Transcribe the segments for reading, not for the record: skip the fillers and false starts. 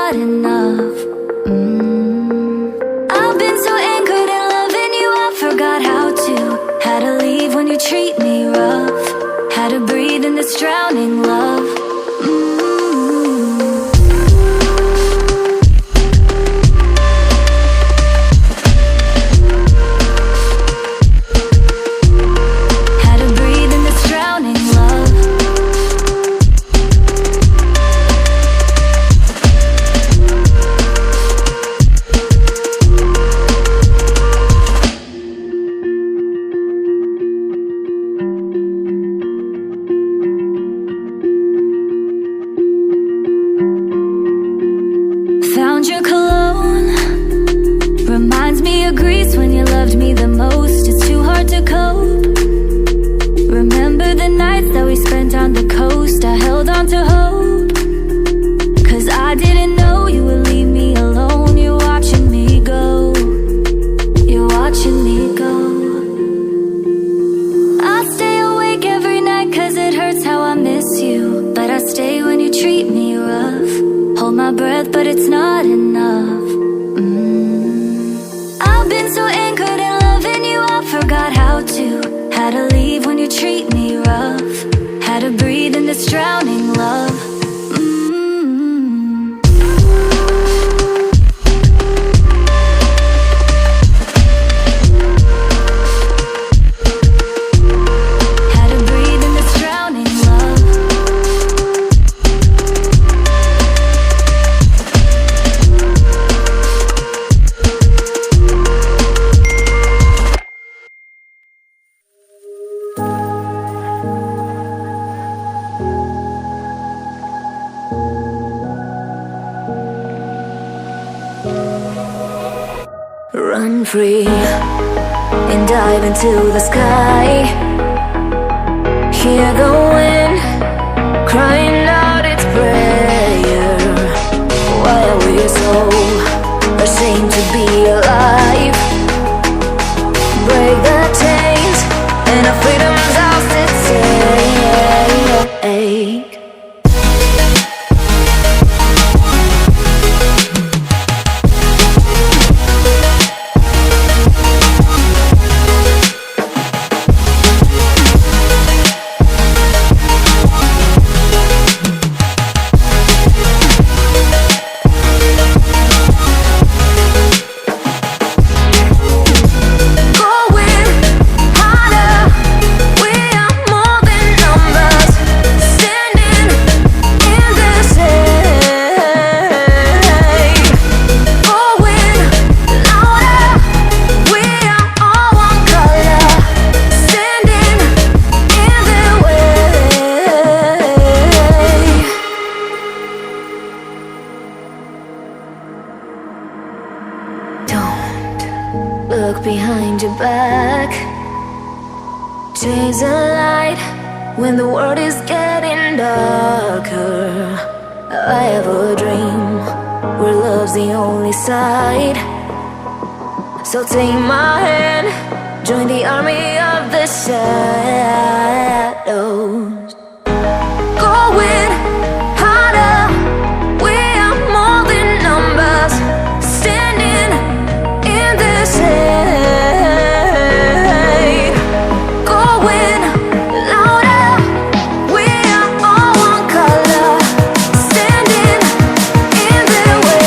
not enough. I've been so anchored in loving you, I forgot how to. How to leave when you treat me rough. How to breathe in this drowning love. Found your cologne, reminds me of Greece when you loved me the most. It's too hard to cope. Remember the nights that we spent on the coast. I held on to hope, 'cause I didn't know you would leave me alone. You're watching me go, you're watching me go. I stay awake every night 'cause it hurts how I miss you. But I stay when you treat me rough. Hold my breath, but it's not enough. I've been so anchored in loving you, I forgot how to. How to leave when you treat me rough. How to breathe in this drowning love. Run free and dive into the sky. Hear the wind crying out its prayer. Why are we so ashamed to be alive? Break the chains and our freedom's ours to take. Look behind your back. Chase a light when the world is getting darker. I have a dream where love's the only side. So take my hand, join the army of the shadows. Going harder, we are more than numbers. Standing in the shade. Going louder, we are all one color. Standing in the way.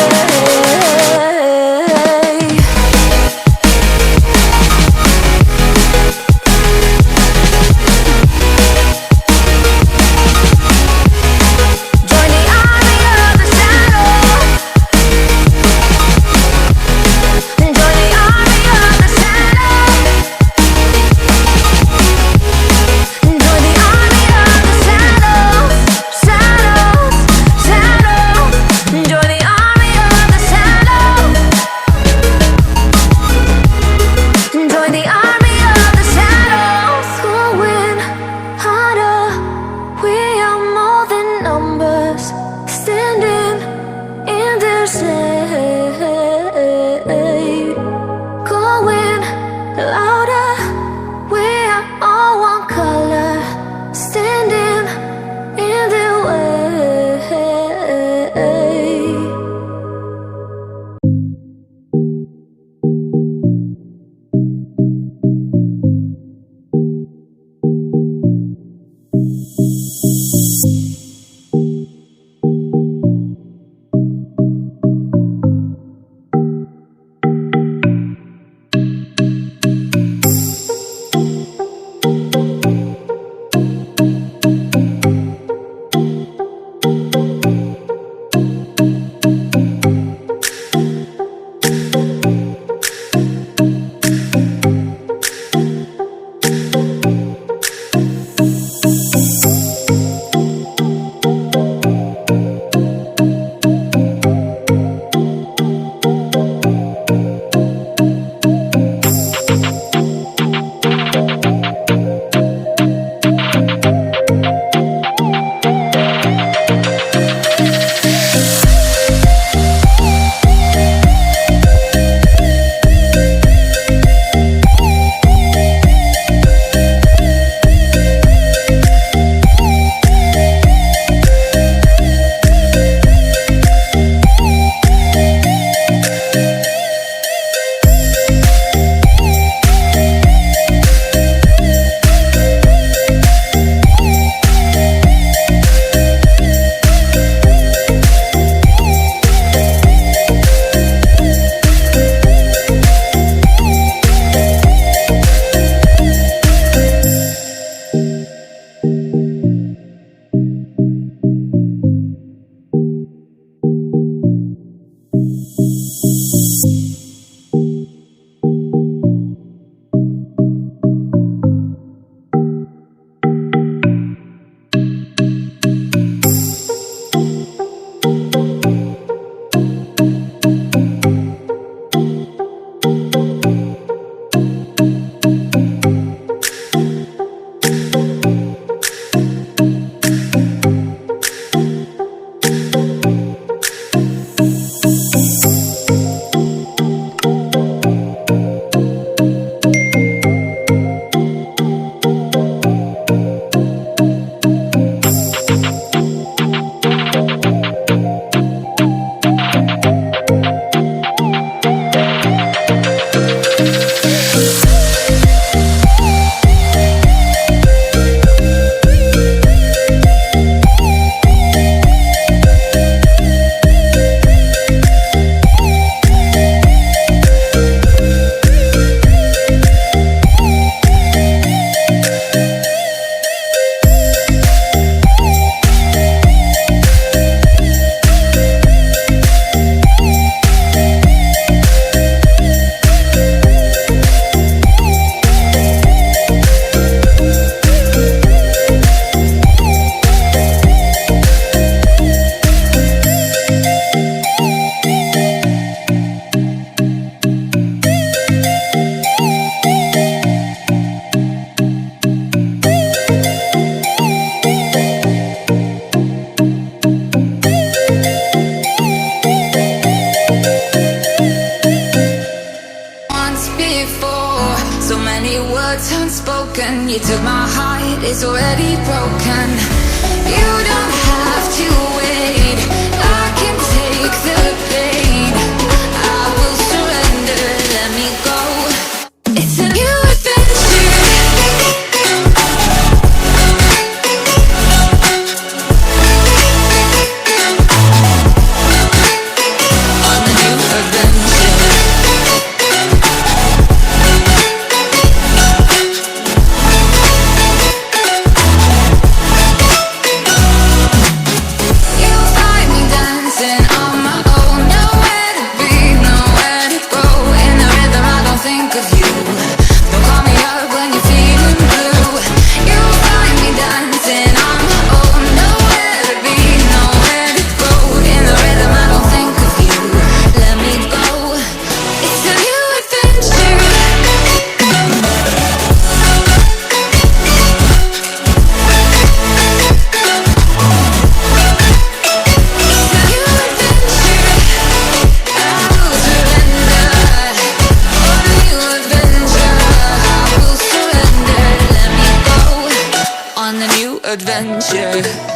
He took my heart, it's already broken. You don't have to wait, I can take the pain. I will surrender, let me go. It's a new adventure. On a new adventure. You'll find me dancing on my own. Nowhere to be, nowhere to go. In the rhythm I don't think of you. Don't call me up when you're feeling blue. You'll find me dancing on my own. Nowhere to be, nowhere to go. In the rhythm I don't think of you. Let me go. It's a new adventure. On the new adventure.